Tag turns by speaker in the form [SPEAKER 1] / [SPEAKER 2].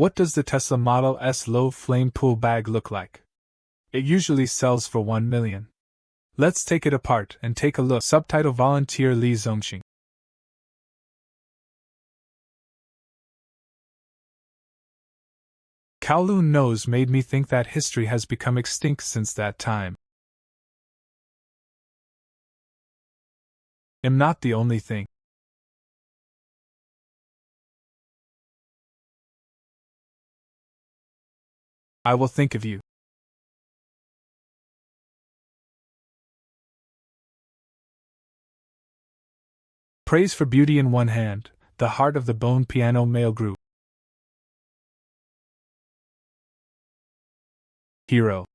[SPEAKER 1] What does the Tesla Model S low flame pool bag look like? It usually sells for 1 million. Let's take it apart and take a look. Subtitle Volunteer Li Zongxing. Kowloon nose made me think that history has become extinct since that time. Am not the only thing. I will think of you. Praise for beauty in one hand, the heart of the bone piano male group. Hero.